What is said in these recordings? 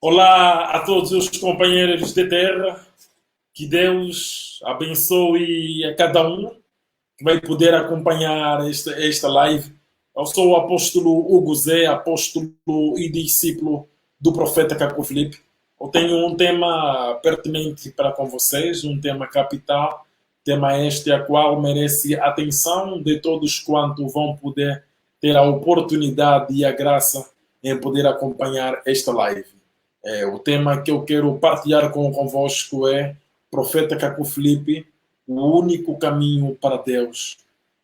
Olá a todos os companheiros de terra, que Deus abençoe a cada um que vai poder acompanhar esta live. Eu sou o apóstolo Hugo Zé, apóstolo e discípulo do profeta Caco Filipe. Eu tenho um tema pertinente para com vocês, um tema capital, tema este a qual merece a atenção de todos quanto vão poder ter a oportunidade e a graça em poder acompanhar esta live. O tema que eu quero partilhar convosco é Profeta Caco Filipe, o único caminho para Deus,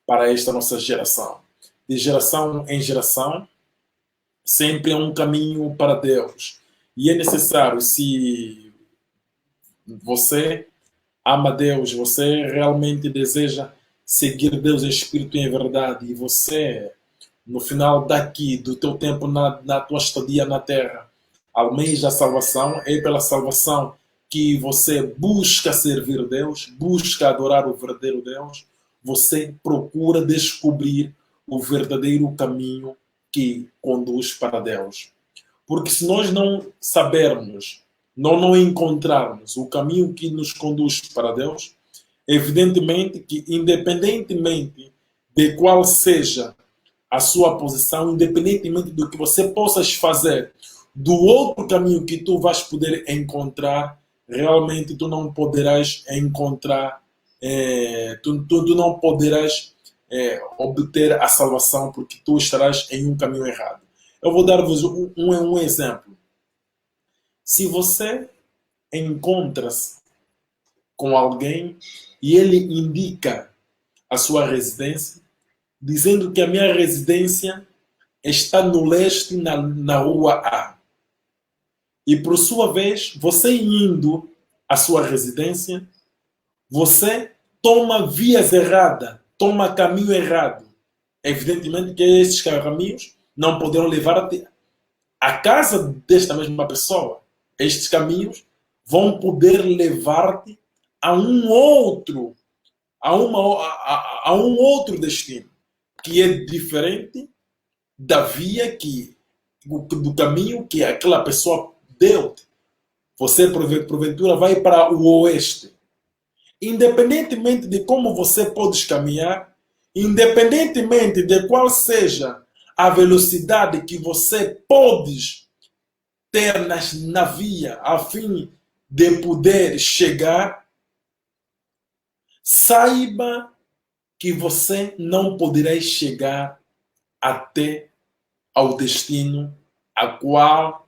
para esta nossa geração. De geração em geração, sempre é um caminho para Deus. E é necessário, se você ama Deus, você realmente deseja seguir Deus em espírito e em verdade, e você, no final daqui, do teu tempo na tua estadia na terra, almeja a salvação, é pela salvação que você busca servir Deus, busca adorar o verdadeiro Deus, você procura descobrir o verdadeiro caminho que conduz para Deus. Porque se nós não sabermos, não encontrarmos o caminho que nos conduz para Deus, evidentemente que, independentemente de qual seja a sua posição, independentemente do que você possas fazer, do outro caminho que tu vais poder encontrar, realmente tu não poderás encontrar, tu não poderás obter a salvação, porque tu estarás em um caminho errado. Eu vou dar-vos um exemplo. Se você encontra-se com alguém e ele indica a sua residência, dizendo que a minha residência está no leste, na rua A. E por sua vez, você indo à sua residência, você toma vias erradas, toma caminho errado. Evidentemente que esses caminhos não poderão levar-te à casa desta mesma pessoa. Estes caminhos vão poder levar-te a um outro, a um outro destino, que é diferente da via do caminho que aquela pessoa deu. Você, porventura, vai para o oeste. Independentemente de como você pode caminhar, independentemente de qual seja a velocidade que você pode ter na via a fim de poder chegar, saiba que você não poderá chegar até ao destino a qual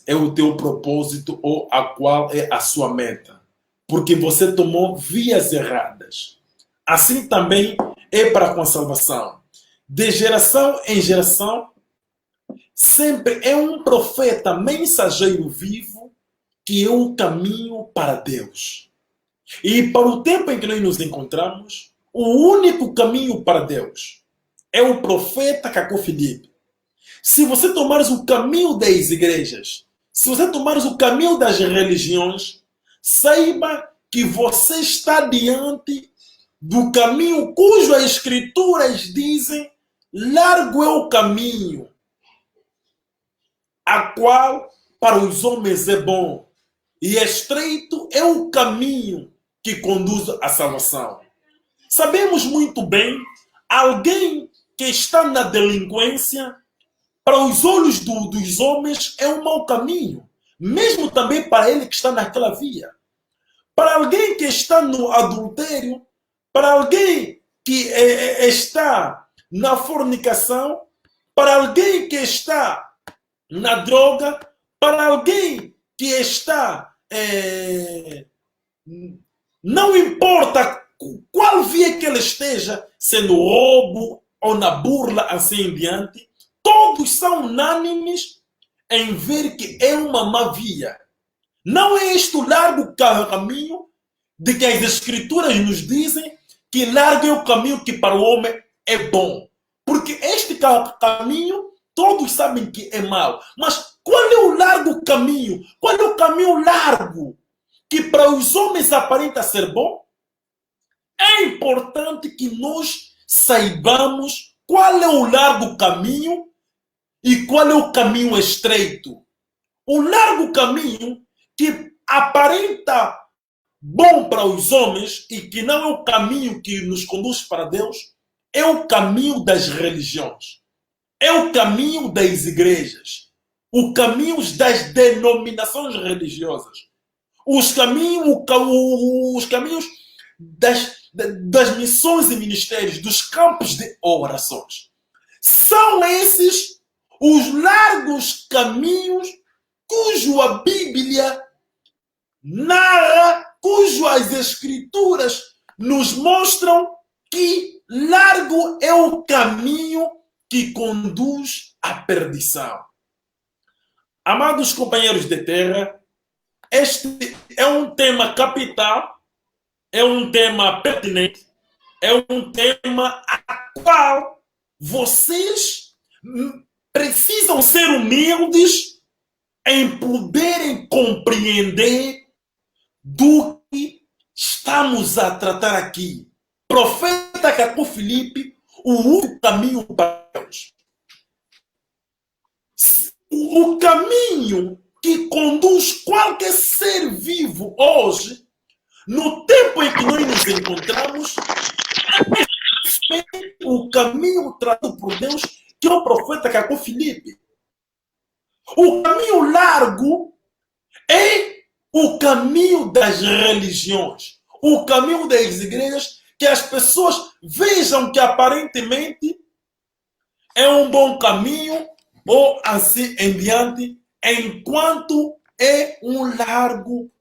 é o teu propósito ou a qual é a sua meta, porque você tomou vias erradas. Assim também é para com a salvação. De geração em geração, sempre é um profeta mensageiro vivo que é um caminho para Deus. E para o tempo em que nós nos encontramos, o único caminho para Deus é o profeta Caco Filipe. Se você tomares o caminho das igrejas, se você tomares o caminho das religiões, saiba que você está diante do caminho cujas escrituras dizem: largo é o caminho, a qual para os homens é bom, e estreito é o caminho que conduz à salvação. Sabemos muito bem, alguém que está na delinquência, para os olhos dos homens é um mau caminho, mesmo também para ele que está naquela via. Para alguém que está no adultério, para alguém que está na fornicação, para alguém que está na droga, para alguém que está. Não importa qual via que ele esteja, sendo roubo ou na burla, assim em diante, todos são unânimes em ver que é uma má via. Não é este o largo caminho de que as escrituras nos dizem que largo é o caminho que para o homem é bom. Porque este caminho todos sabem que é mau. Mas qual é o largo caminho? Qual é o caminho largo que para os homens aparenta ser bom? É importante que nós saibamos qual é o largo caminho e qual é o caminho estreito. O largo caminho que aparenta bom para os homens e que não é o caminho que nos conduz para Deus é o caminho das religiões, é o caminho das igrejas, os caminhos das denominações religiosas, os caminhos das missões e ministérios, dos campos de orações. São esses os largos caminhos cujo a Bíblia narra, cujo as Escrituras nos mostram que largo é o caminho que conduz à perdição. Amados companheiros de terra, este é um tema capital, é um tema pertinente, é um tema a qual vocês precisam ser humildes em poderem compreender do que estamos a tratar aqui. Profeta Caco Filipe, o único caminho para Deus. O caminho que conduz qualquer ser vivo hoje, no tempo em que nós nos encontramos, é o caminho traçado por Deus, que é o profeta Caco Filipe. O caminho largo é o caminho das religiões, o caminho das igrejas, que as pessoas vejam que aparentemente é um bom caminho, ou assim em diante, enquanto é um largo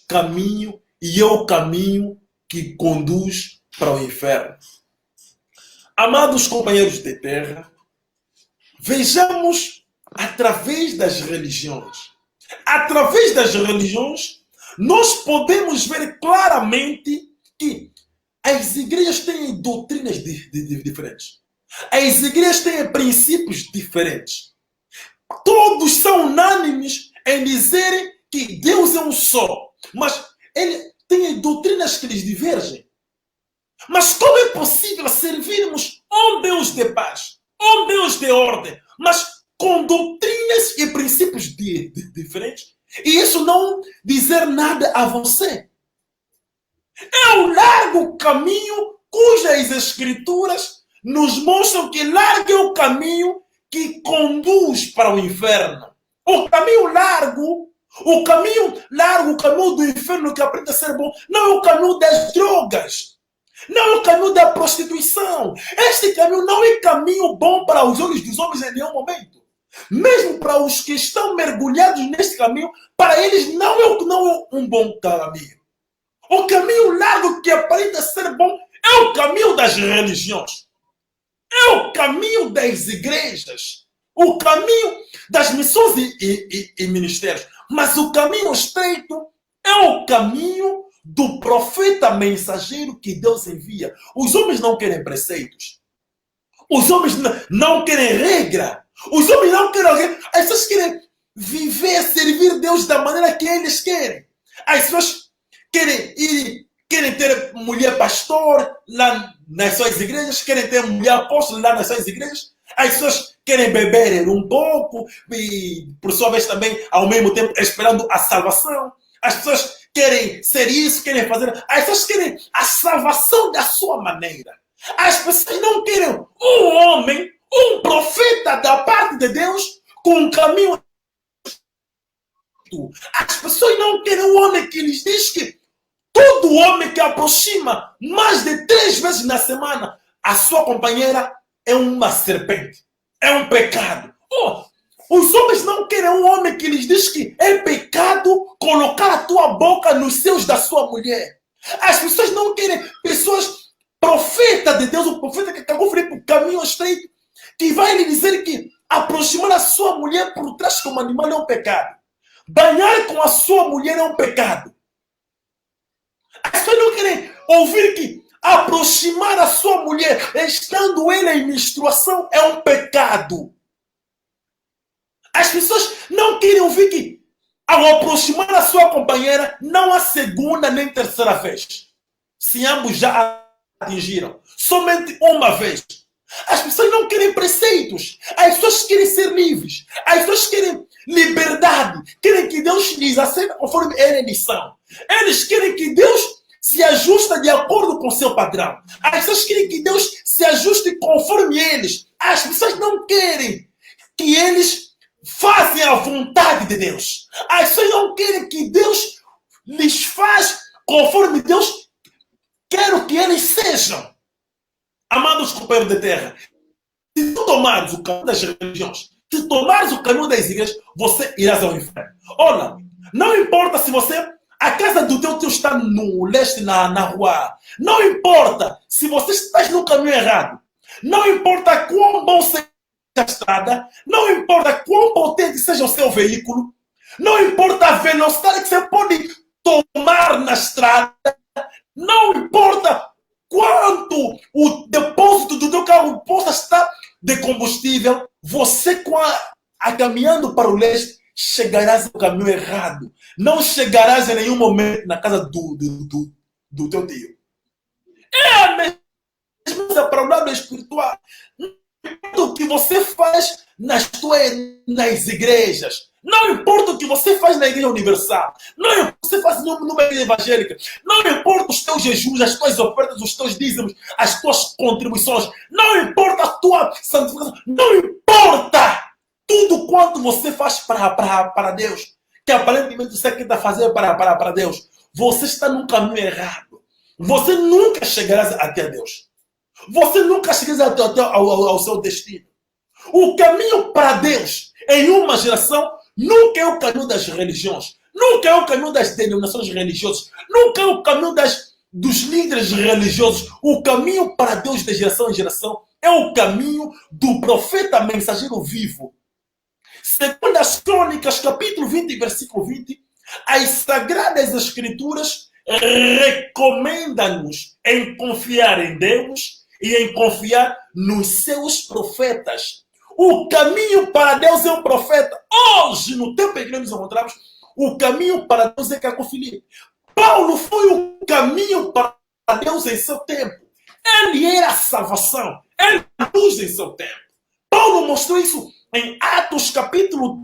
caminho e é o caminho que conduz para o inferno. Amados companheiros de terra, vejamos através das religiões. Através das religiões, nós podemos ver claramente que as igrejas têm doutrinas diferentes. As igrejas têm princípios diferentes. Todos são unânimes em dizerem que Deus é um só, mas ele tem doutrinas que lhes divergem. Mas como é possível servirmos um Deus de paz, um Deus de ordem, mas com doutrinas e princípios diferentes, e isso não dizer nada a você? É um largo caminho cujas Escrituras nos mostram que largo é o caminho que conduz para o inferno. O caminho largo, o caminho do inferno que aprende a ser bom, não é o caminho das drogas, não é o caminho da prostituição. Este caminho não é caminho bom para os olhos dos homens em nenhum momento. Mesmo para os que estão mergulhados neste caminho, para eles não é um bom caminho. O caminho largo que aparenta ser bom é o caminho das religiões, é o caminho das igrejas, o caminho das missões e ministérios. Mas o caminho estreito é o caminho do profeta mensageiro que Deus envia. Os homens não querem preceitos, os homens não querem regra, os homens não querem regra. As pessoas querem viver, servir Deus da maneira que eles querem. As pessoas querem ter mulher pastor lá nas suas igrejas, querem ter mulher apóstolo lá nas suas igrejas. As pessoas querem beber um pouco e, por sua vez, também, ao mesmo tempo, esperando a salvação. As pessoas querem ser isso, querem fazer. As pessoas querem a salvação da sua maneira. As pessoas não querem um homem, um profeta da parte de Deus com um caminho. As pessoas não querem um homem que lhes diz que todo homem que aproxima mais de 3 vezes na semana a sua companheira é uma serpente, é um pecado. Os homens não querem um homem que lhes diz que é pecado colocar a tua boca nos seios da sua mulher. As pessoas não querem pessoas, profeta de Deus, o profeta que acabou de ir para o caminho estreito, que vai lhe dizer que aproximar a sua mulher por trás como animal é um pecado. Banhar com a sua mulher é um pecado. As pessoas não querem ouvir que aproximar a sua mulher, estando ela em menstruação, é um pecado. As pessoas não querem ouvir que, ao aproximar a sua companheira, não há segunda nem terceira vez. Se ambos já atingiram, somente uma vez. As pessoas não querem preceitos. As pessoas querem ser livres. As pessoas querem liberdade. Querem que Deus lhes aceite conforme eles são. Eles querem que Deus se ajuste de acordo com o seu padrão. As pessoas querem que Deus se ajuste conforme eles. As pessoas não querem que eles façam a vontade de Deus. As pessoas não querem que Deus lhes faça conforme Deus quer que eles sejam. Amados companheiros de terra, se tu tomares o caminho das religiões, se tomares o caminho das igrejas, você irás ao inferno. Olha, não importa se você, a casa do teu tio está no leste, na rua. Não importa se você está no caminho errado. Não importa quão bom seja a estrada. Não importa quão potente seja o seu veículo. Não importa a velocidade que você pode tomar na estrada. Não importa quanto o depósito do teu carro possa estar de combustível, você caminhando para o leste, chegarás no caminho errado. Não chegarás em nenhum momento na casa do teu tio. É a mesma problema espiritual. Não importa o que você faz nas igrejas. Não importa o que você faz na igreja universal. Não importa o que você faz numa igreja evangélica. Não importa os teus jejuns, as tuas ofertas, os teus dízimos, as tuas contribuições. Não importa a tua santificação. Não importa tudo quanto você faz para Deus. Que aparentemente você quer fazer para Deus. Você está num caminho errado. Você nunca chegará até Deus. Você nunca chegará ao seu destino. O caminho para Deus em uma geração nunca é o caminho das religiões, nunca é o caminho das denominações religiosas, nunca é o caminho dos líderes religiosos. O caminho para Deus de geração em geração é o caminho do profeta mensageiro vivo. Segundo as Crônicas, capítulo 20, versículo 20, as Sagradas Escrituras recomendam-nos em confiar em Deus e em confiar nos seus profetas. O caminho para Deus é o profeta. Hoje, no tempo em que nos encontramos, o caminho para Deus é Caco Filipe. Paulo foi o caminho para Deus em seu tempo. Ele era a salvação. Ele era a luz em seu tempo. Paulo mostrou isso em Atos, capítulo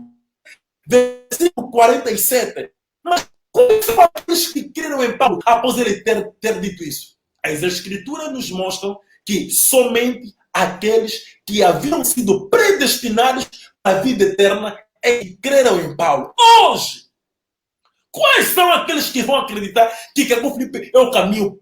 versículo 47. Mas como são aqueles que creram em Paulo após ele ter dito isso? As Escrituras nos mostram que somente aqueles que haviam sido predestinados à vida eterna é que creram em Paulo. Hoje, quais são aqueles que vão acreditar que Caco Filipe é o caminho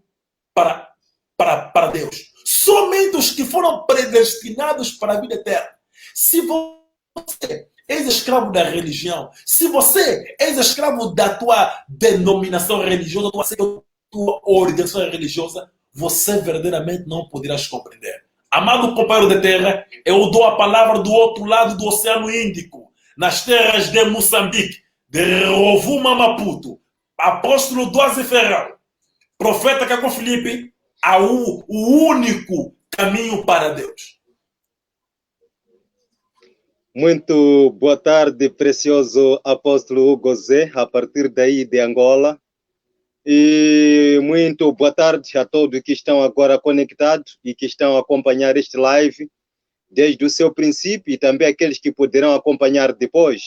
para Deus? Somente os que foram predestinados para a vida eterna. Se você és escravo da religião, se você és escravo da tua denominação religiosa, da tua organização religiosa, você verdadeiramente não poderás compreender. Amado companheiro de terra, eu dou a palavra do outro lado do Oceano Índico, nas terras de Moçambique, de Rovuma, Maputo, apóstolo Doze Ferrão, profeta Caco Filipe, o único caminho para Deus. Muito boa tarde, precioso apóstolo Hugo Zé, a partir daí de Angola. E muito boa tarde a todos que estão agora conectados e que estão a acompanhar este live desde o seu princípio e também aqueles que poderão acompanhar depois.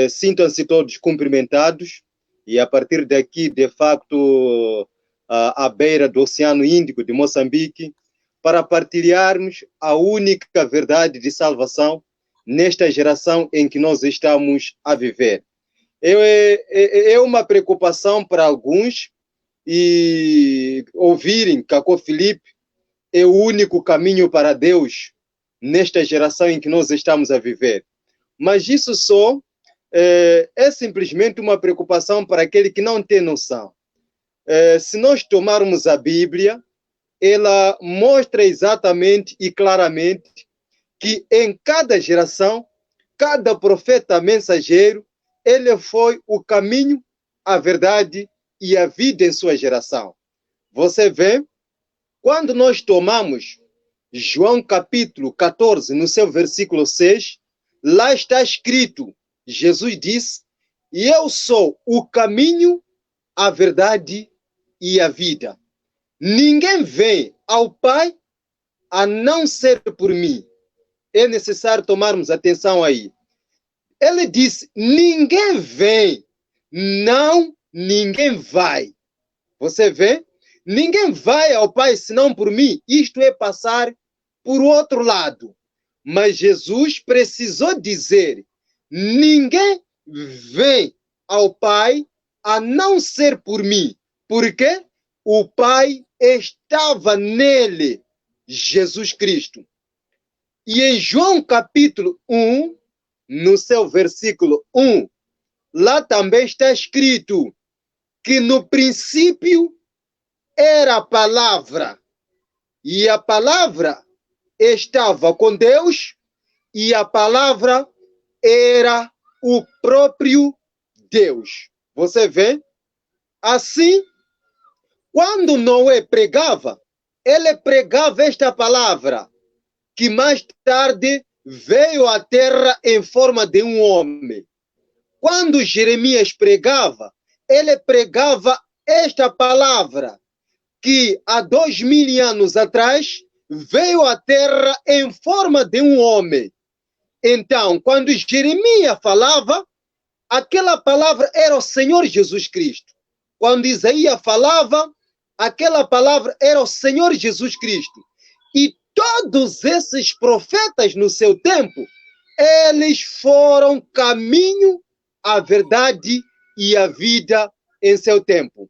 Sintam-se todos cumprimentados e a partir daqui, de facto, à beira do Oceano Índico de Moçambique, para partilharmos a única verdade de salvação nesta geração em que nós estamos a viver. É uma preocupação para alguns e ouvirem que Caco Filipe é o único caminho para Deus nesta geração em que nós estamos a viver. Mas isso só é simplesmente uma preocupação para aquele que não tem noção. Se nós tomarmos a Bíblia, ela mostra exatamente e claramente que em cada geração, cada profeta mensageiro, ele foi o caminho, a verdade e a vida em sua geração. Você vê, quando nós tomamos João capítulo 14, no seu versículo 6, lá está escrito, Jesus disse, e eu sou o caminho, a verdade e a vida. Ninguém vem ao Pai a não ser por mim. É necessário tomarmos atenção aí. Ele disse, ninguém vem, não, ninguém vai. Você vê? Ninguém vai ao Pai senão por mim. Isto é passar por outro lado. Mas Jesus precisou dizer, ninguém vem ao Pai a não ser por mim. Porque o Pai estava nele, Jesus Cristo. E em João capítulo 1, no seu versículo 1, lá também está escrito que no princípio era a palavra, e a palavra estava com Deus, e a palavra era o próprio Deus. Você vê? Assim, quando Noé pregava, ele pregava esta palavra, que mais tarde veio à terra em forma de um homem. Quando Jeremias pregava, ele pregava esta palavra, que há 2000 anos atrás veio à terra em forma de um homem. Então, quando Jeremias falava, aquela palavra era o Senhor Jesus Cristo. Quando Isaías falava, aquela palavra era o Senhor Jesus Cristo. E todos esses profetas no seu tempo, eles foram caminho, a verdade e a vida em seu tempo.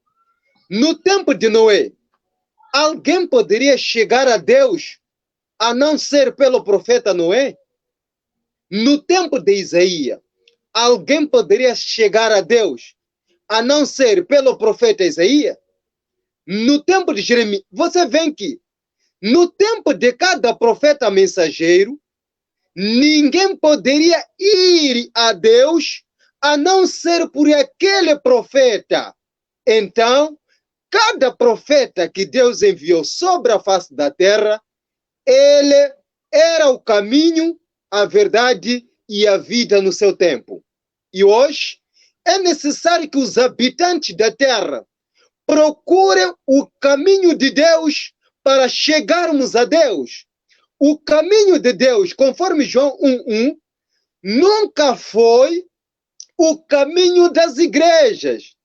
No tempo de Noé, alguém poderia chegar a Deus a não ser pelo profeta Noé? No tempo de Isaías, alguém poderia chegar a Deus a não ser pelo profeta Isaías? No tempo de Jeremias, você vê que no tempo de cada profeta mensageiro, ninguém poderia ir a Deus a não ser por aquele profeta. Então, cada profeta que Deus enviou sobre a face da terra, ele era o caminho, a verdade e a vida no seu tempo. E hoje, é necessário que os habitantes da terra procurem o caminho de Deus para chegarmos a Deus. O caminho de Deus, conforme João 1:1, nunca foi o caminho das igrejas.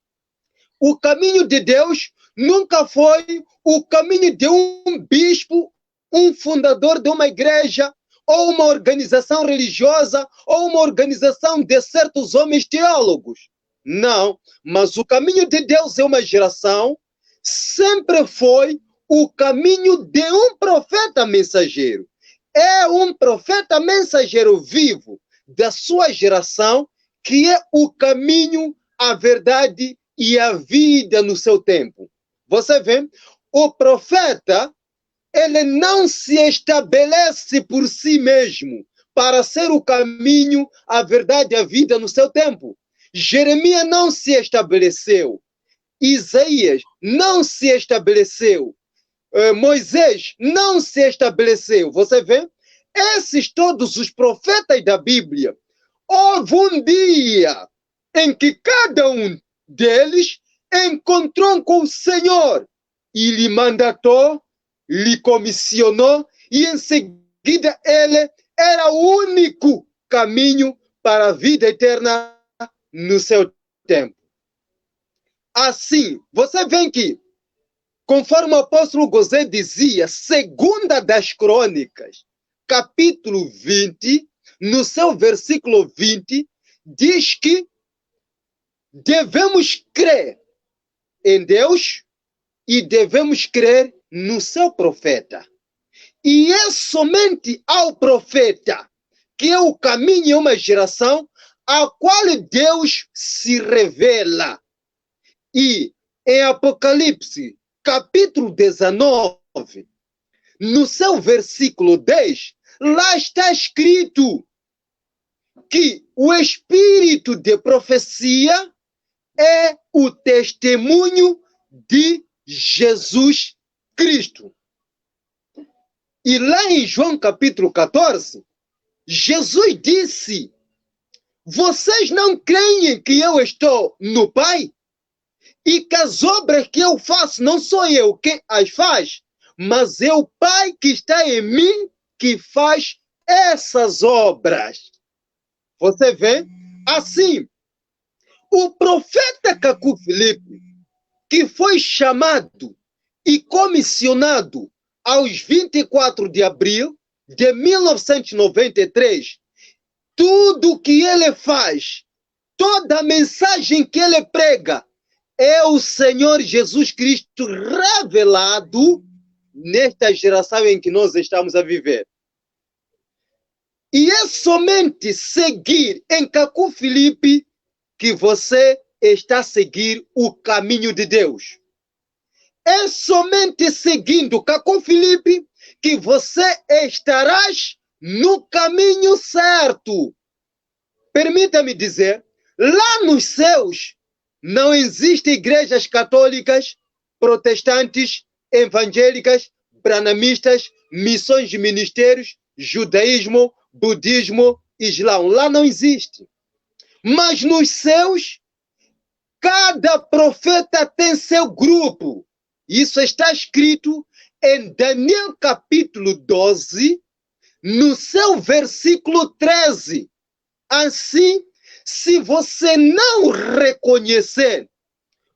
O caminho de Deus nunca foi o caminho de um bispo, um fundador de uma igreja, ou uma organização religiosa, ou uma organização de certos homens teólogos. Não, mas o caminho de Deus é uma geração, sempre foi o caminho de um profeta mensageiro. É um profeta mensageiro vivo da sua geração que é o caminho, a verdade e a vida no seu tempo. Você vê? O profeta, ele não se estabelece por si mesmo para ser o caminho, a verdade e a vida no seu tempo. Jeremias não se estabeleceu. Isaías não se estabeleceu. Moisés não se estabeleceu. Você vê? Esses todos os profetas da Bíblia, houve um dia em que cada um deles encontrou com o Senhor e lhe mandatou, lhe comissionou, e em seguida ele era o único caminho para a vida eterna no seu tempo. Assim, você vê que, conforme o apóstolo Gozé dizia, segunda das Crônicas, capítulo 20, no seu versículo 20, diz que devemos crer em Deus e devemos crer no seu profeta. E é somente ao profeta que é o caminho de uma geração a qual Deus se revela. E em Apocalipse, capítulo 19, no seu versículo 10, lá está escrito que o espírito de profecia é o testemunho de Jesus Cristo. E lá em João capítulo 14, Jesus disse: vocês não creem que eu estou no Pai? E que as obras que eu faço não sou eu que as faz, mas é o Pai que está em mim que faz essas obras. Você vê? Assim, o profeta Cacu Filipe, que foi chamado e comissionado aos 24 de abril de 1993, tudo o que ele faz, toda a mensagem que ele prega, é o Senhor Jesus Cristo revelado nesta geração em que nós estamos a viver. E é somente seguir em Cacu Filipe que você está a seguir o caminho de Deus. É somente seguindo Cacu Filipe que você estarás no caminho certo. Permita-me dizer, lá nos céus não existem igrejas católicas, protestantes, evangélicas, branamistas, missões de ministérios, judaísmo, budismo, islão. Lá não existe. Mas nos céus, cada profeta tem seu grupo. Isso está escrito em Daniel capítulo 12, no seu versículo 13. Assim, se você não reconhecer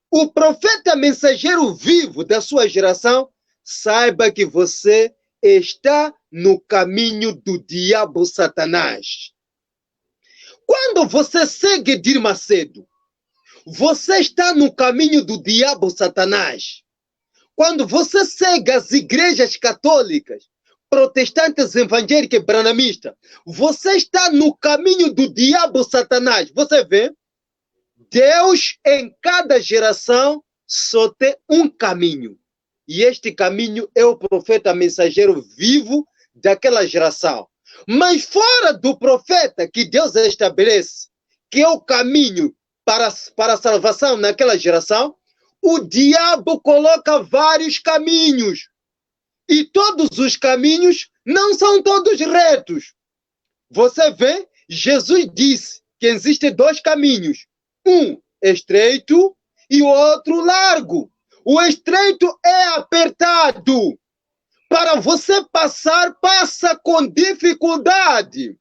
o profeta mensageiro vivo da sua geração, saiba que você está no caminho do diabo Satanás. Quando você segue Edir Macedo, você está no caminho do diabo Satanás. Quando você segue as igrejas católicas, protestantes, evangélicas e branamistas, você está no caminho do diabo Satanás. Você vê? Deus em cada geração só tem um caminho. E este caminho é o profeta mensageiro vivo daquela geração. Mas fora do profeta que Deus estabelece, que é o caminho para a salvação naquela geração, o diabo coloca vários caminhos. E todos os caminhos não são todos retos. Você vê, Jesus disse que existem dois caminhos. Um estreito e o outro largo. O estreito é apertado. Para você passar, passa com dificuldade.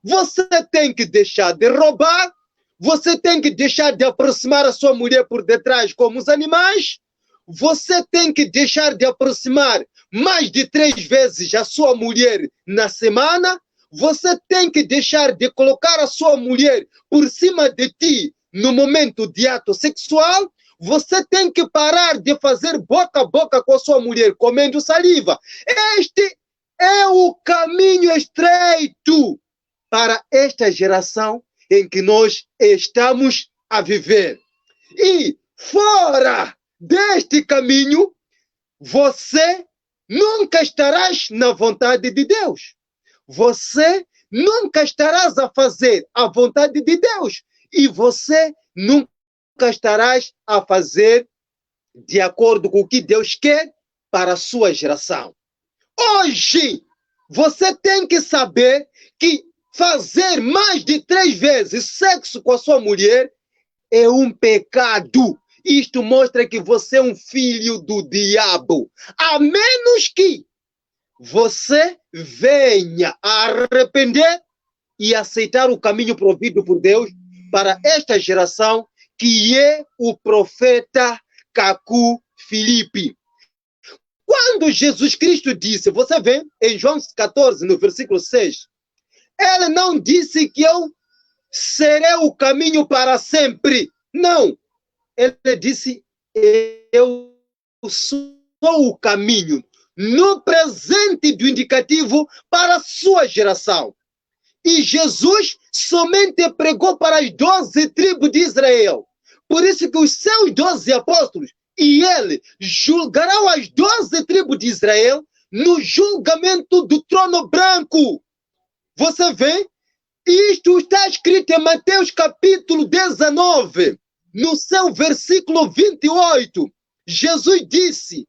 Você tem que deixar de roubar. Você tem que deixar de aproximar a sua mulher por detrás como os animais. Você tem que deixar de aproximar mais de 3 vezes a sua mulher na semana. Você tem que deixar de colocar a sua mulher por cima de ti no momento de ato sexual. Você tem que parar de fazer boca a boca com a sua mulher comendo saliva. Este é o caminho estreito para esta geração em que nós estamos a viver. E fora deste caminho, você nunca estarás na vontade de Deus. Você nunca estarás a fazer a vontade de Deus. E você nunca estarás a fazer de acordo com o que Deus quer para a sua geração. Hoje, você tem que saber que fazer mais de 3 vezes sexo com a sua mulher é um pecado. Isto mostra que você é um filho do diabo. A menos que você venha a arrepender e aceitar o caminho provido por Deus para esta geração, que é o profeta Cacu Filipe. Quando Jesus Cristo disse, você vê em João 14, no versículo 6, ele não disse que eu serei o caminho para sempre. Não. Ele disse, eu sou o caminho no presente do indicativo para a sua geração. E Jesus somente pregou para as 12 tribos de Israel. Por isso que os seus 12 apóstolos e ele julgarão as 12 tribos de Israel no julgamento do trono branco. Você vê? Isto está escrito em Mateus capítulo 19, no seu versículo 28. Jesus disse,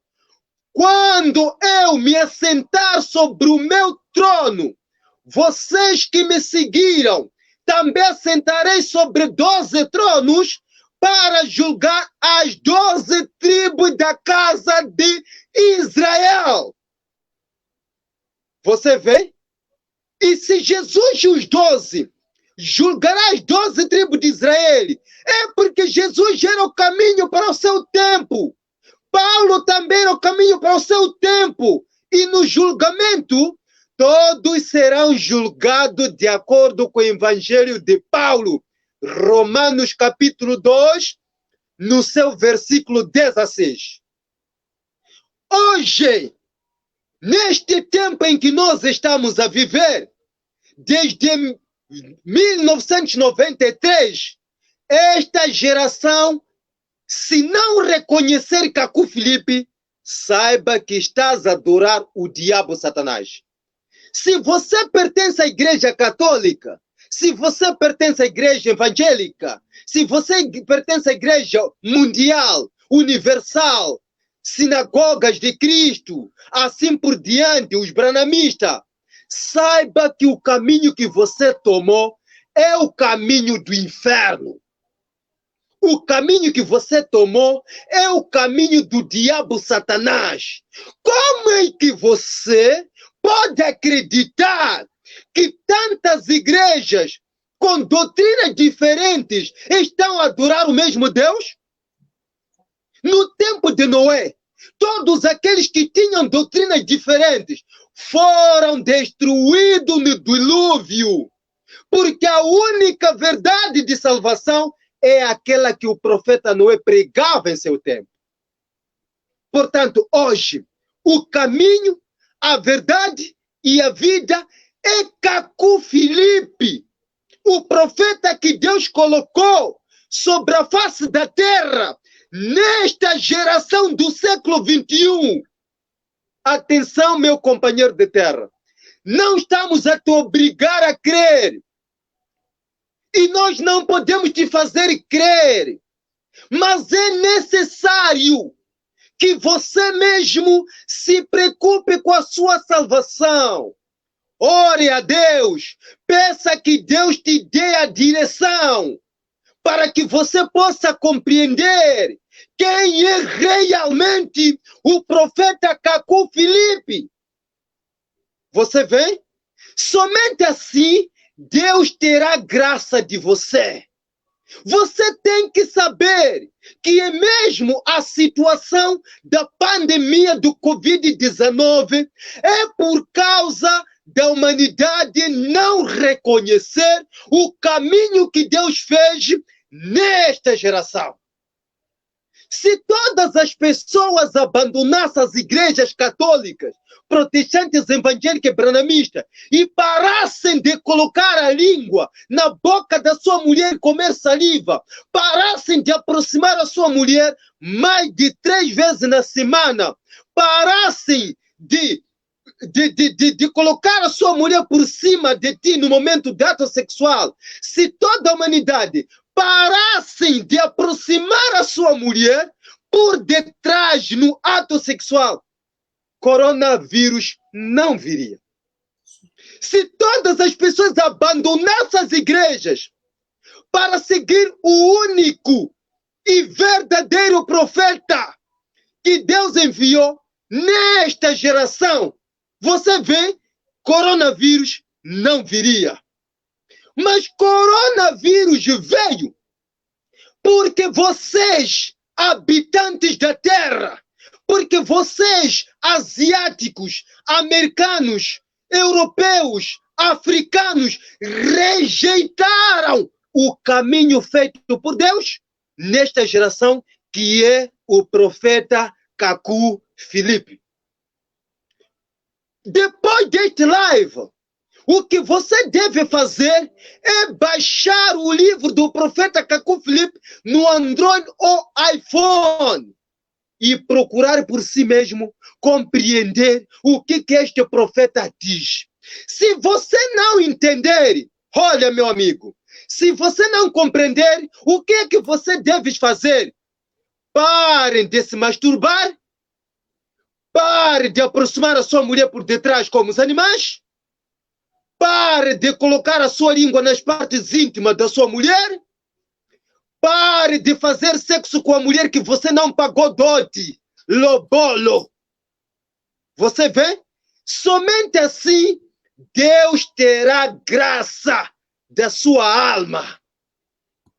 quando eu me assentar sobre o meu trono, vocês que me seguiram, também assentarei sobre 12 tronos para julgar as 12 tribos da casa de Israel. Você vê? E se Jesus e os 12 julgará as 12 tribos de Israel, é porque Jesus era o caminho para o seu tempo. Paulo também era o caminho para o seu tempo. E no julgamento, todos serão julgados de acordo com o evangelho de Paulo. Romanos capítulo 2, no seu versículo 16. Hoje, neste tempo em que nós estamos a viver, desde 1993, esta geração, se não reconhecer Cacu Filipe, saiba que estás a adorar o diabo Satanás. Se você pertence à igreja católica, se você pertence à igreja evangélica, se você pertence à igreja mundial, universal, sinagogas de Cristo, assim por diante, os branamistas, saiba que o caminho que você tomou é o caminho do inferno. O caminho que você tomou é o caminho do diabo Satanás. Como é que você pode acreditar que tantas igrejas com doutrinas diferentes estão a adorar o mesmo Deus? No tempo de Noé, todos aqueles que tinham doutrinas diferentes foram destruídos no dilúvio, porque a única verdade de salvação é aquela que o profeta Noé pregava em seu tempo. Portanto, hoje, o caminho, a verdade e a vida é Cacu Filipe, o profeta que Deus colocou sobre a face da terra, nesta geração do século 21. Atenção, meu companheiro de terra. Não estamos a te obrigar a crer. E nós não podemos te fazer crer. Mas é necessário que você mesmo se preocupe com a sua salvação. Ore a Deus. Peça que Deus te dê a direção, para que você possa compreender quem é realmente o profeta Cacu Filipe. Você vê? Somente assim Deus terá graça de você. Você tem que saber que é mesmo a situação da pandemia do Covid-19 é por causa da humanidade não reconhecer o caminho que Deus fez nesta geração. Se todas as pessoas abandonassem as igrejas católicas, protestantes, evangélicas e branamistas e parassem de colocar a língua na boca da sua mulher e comer saliva, parassem de aproximar a sua mulher mais de 3 vezes na semana, parassem de colocar a sua mulher por cima de ti no momento de ato sexual, se toda a humanidade parassem de aproximar a sua mulher por detrás no ato sexual, coronavírus não viria. Se todas as pessoas abandonassem as igrejas para seguir o único e verdadeiro profeta que Deus enviou nesta geração, você vê, coronavírus não viria. Mas coronavírus veio porque vocês, habitantes da terra, porque vocês, asiáticos, americanos, europeus, africanos, rejeitaram o caminho feito por Deus nesta geração, que é o profeta Cacu Filipe. Depois deste live, o que você deve fazer é baixar o livro do profeta Cacu Filipe no Android ou iPhone e procurar por si mesmo compreender o que este profeta diz. Se você não entender, olha, meu amigo, se você não compreender, o que é que você deve fazer? Parem de se masturbar, pare de aproximar a sua mulher por detrás como os animais, pare de colocar a sua língua nas partes íntimas da sua mulher, pare de fazer sexo com a mulher que você não pagou dote, lobolo. Você vê? Somente assim Deus terá graça da sua alma.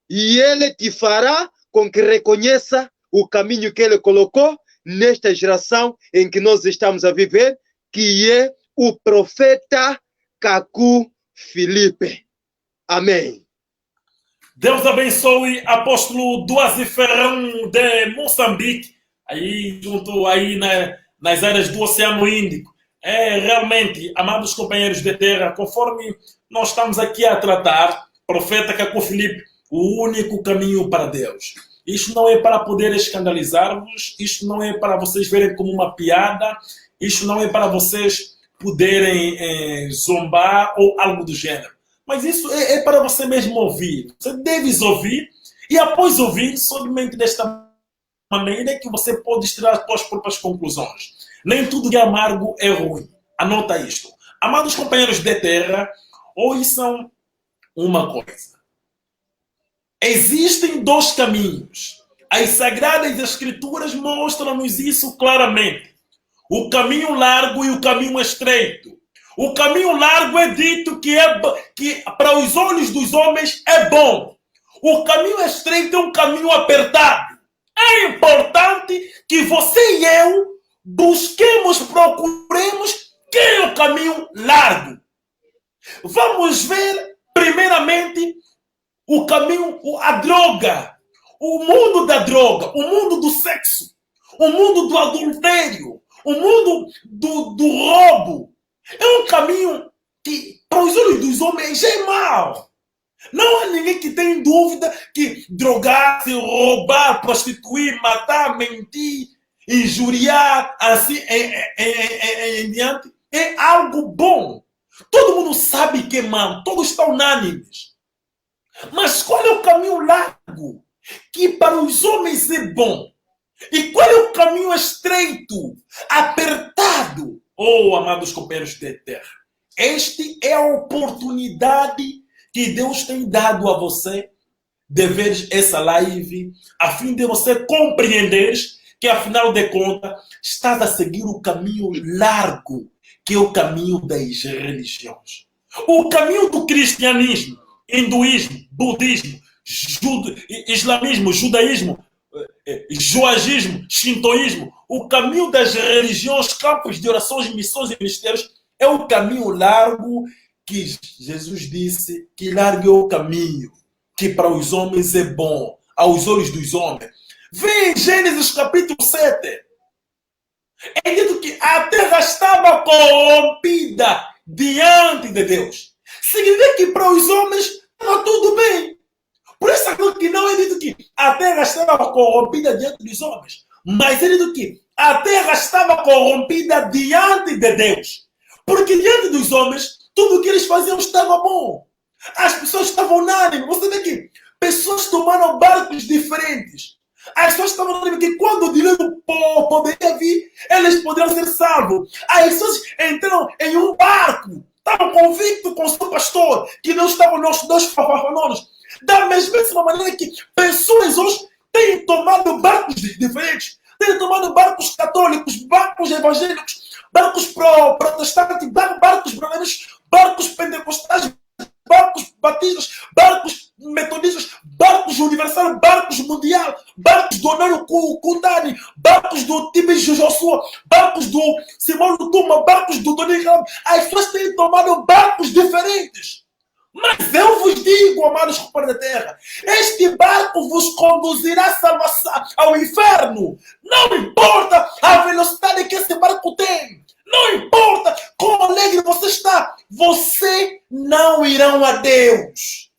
E Ele te fará com que reconheça o caminho que Ele colocou nesta geração em que nós estamos a viver, que é o profeta Kaku Filipe. Amém. Deus abençoe apóstolo Duazzi Ferrão de Moçambique, aí junto aí nas áreas do Oceano Índico. Realmente, amados companheiros de terra, conforme nós estamos aqui a tratar, profeta Kaku Filipe, o único caminho para Deus. Isto não é para poder escandalizar-vos, isto não é para vocês verem como uma piada, isto não é para vocês poderem zombar ou algo do gênero. Mas isso é para você mesmo ouvir. Você deve ouvir e após ouvir, somente desta maneira é que você pode tirar as suas próprias conclusões. Nem tudo que é amargo é ruim. Anota isto. Amados companheiros de terra, ouçam uma coisa. Existem dois caminhos. As Sagradas Escrituras mostram-nos isso claramente. O caminho largo e o caminho estreito. O caminho largo é dito que para os olhos dos homens é bom. O caminho estreito é um caminho apertado. É importante que você e eu busquemos, procuremos quem é o caminho largo. Vamos ver, primeiramente, o caminho, a droga, o mundo da droga, o mundo do sexo, o mundo do adultério, o mundo do roubo. É um caminho que, para os olhos dos homens, é mau. Não há ninguém que tenha dúvida que drogar-se, roubar, prostituir, matar, mentir, injuriar, assim em diante, é algo bom. Todo mundo sabe que é mau, todos estão unânimes. Mas qual é o caminho largo que para os homens é bom? E qual é o caminho estreito, apertado? Oh, amados companheiros de terra, esta é a oportunidade que Deus tem dado a você de ver essa live, a fim de você compreender que, afinal de contas, estás a seguir o caminho largo, que é o caminho das religiões. O caminho do cristianismo, hinduísmo, budismo, islamismo, judaísmo, joagismo, shintoísmo, o caminho das religiões, campos de orações, missões e ministérios é o caminho largo que Jesus disse que largo é o caminho, que para os homens é bom, aos olhos dos homens. Vê em Gênesis capítulo 7. É dito que a terra estava corrompida diante de Deus. Significa que para os homens estava tudo bem. Por isso que não é dito que a terra estava corrompida diante dos homens, mas é dito que a terra estava corrompida diante de Deus. Porque diante dos homens, tudo o que eles faziam estava bom. As pessoas estavam unânimes. Você vê que pessoas tomaram barcos diferentes. As pessoas estavam unânimes que quando o dilúvio poderia vir, eles poderiam ser salvos. As pessoas entraram em um barco, estavam convictos com o seu pastor, que não estavam nos dois fafafanos. Da mesma maneira que pessoas hoje têm tomado barcos diferentes, têm tomado barcos católicos, barcos evangélicos, barcos protestantes, barcos brasileiros, barcos pentecostais, barcos batistas, barcos metodistas, barcos universal, barcos mundial, barcos do Honório Kundani, barcos do Tibes Joshua, barcos do Simão Tuma, barcos do Tony Ram. As pessoas têm tomado barcos diferentes. Mas eu vos digo, amados companheiros da terra, este barco vos conduzirá ao inferno. Não importa a velocidade que esse barco tem. Não importa quão alegre você está. Você não irá a Deus.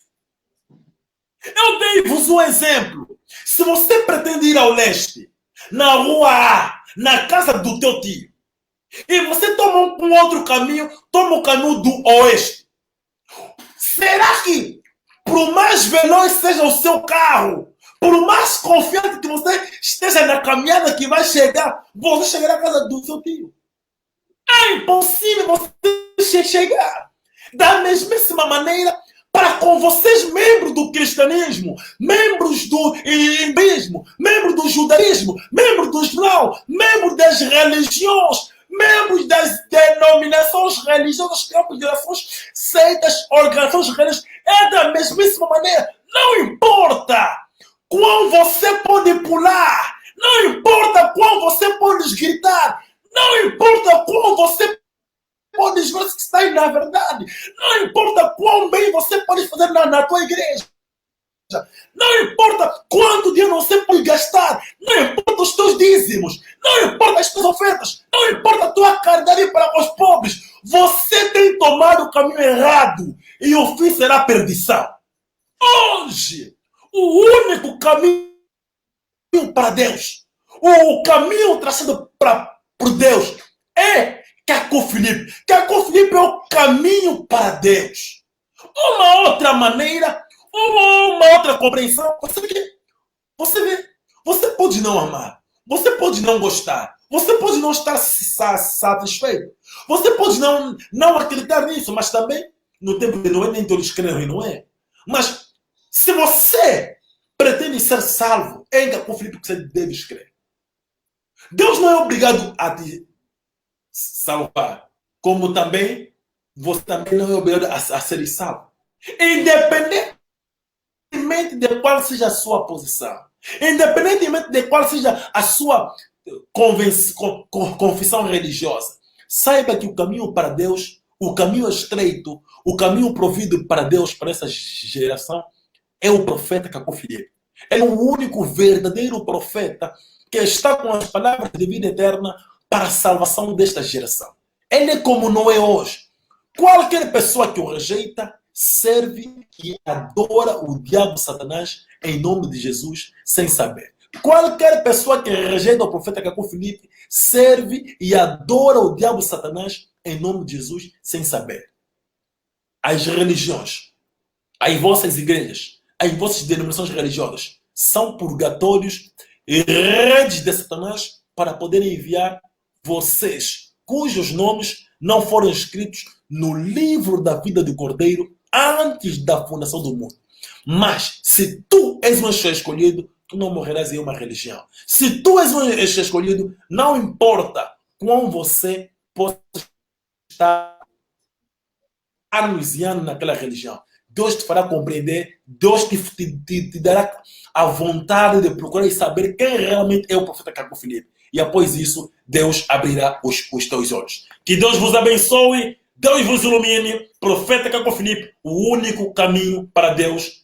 Eu dei-vos um exemplo. Se você pretende ir ao leste, na rua A, na casa do teu tio, e você toma um outro caminho, toma o caminho do oeste, será que, por mais veloz seja o seu carro, por mais confiante que você esteja na caminhada que vai chegar, você chegará à casa do seu tio? É impossível você chegar. Da mesmíssima maneira, para com vocês, membros do cristianismo, membros do hinduísmo, membros do judaísmo, membros do islão, membros das religiões, membros das denominações religiosas, confederações, seitas, organizações religiosas, é da mesmíssima maneira. Não importa quão você pode pular, não importa quão você pode gritar, não importa quão você pode dizer que está aí na verdade, não importa quão bem você pode fazer na tua igreja. Não importa quanto dinheiro você pode gastar, não importa os teus dízimos, não importa as tuas ofertas, não importa a tua caridade para os pobres, você tem tomado o caminho errado e o fim será perdição. Hoje, o único caminho para Deus, o caminho traçado por Deus é Caco Filipe. Caco Filipe é o caminho para Deus. Uma outra maneira, uma outra compreensão, você vê, você pode não amar, você pode não gostar, você pode não estar satisfeito, você pode não acreditar nisso, mas também no tempo de Noé nem todos creem, não é? Mas se você pretende ser salvo, é em Caco Filipe que você deve crer. Deus não é obrigado a te salvar, como também você também não é obrigado a ser salvo. Independentemente de qual seja a sua posição, independentemente de qual seja a sua confissão religiosa, saiba que o caminho para Deus, o caminho estreito, o caminho provido para Deus para essa geração é o profeta Caco Filipe. Ele é o único verdadeiro profeta que está com as palavras de vida eterna para a salvação desta geração. Ele é como Noé hoje. Qualquer pessoa que o rejeita, serve e adora o diabo Satanás em nome de Jesus, sem saber. Qualquer pessoa que rejeita o profeta Caco Filipe, serve e adora o diabo Satanás em nome de Jesus, sem saber. As religiões, as vossas igrejas, as vossas denominações religiosas são purgatórios e redes de Satanás para poderem enviar vocês, cujos nomes não foram escritos no livro da vida do Cordeiro antes da fundação do mundo. Mas se tu és um escolhido, tu não morrerás em uma religião. Se tu és um escolhido, não importa quão você possa estar anunciando naquela religião. Deus te fará compreender, Deus te dará a vontade de procurar e saber quem realmente é o profeta Caco Filipe. E após isso, Deus abrirá os teus olhos. Que Deus vos abençoe, Deus vos ilumine. Profeta Caco Filipe, o único caminho para Deus.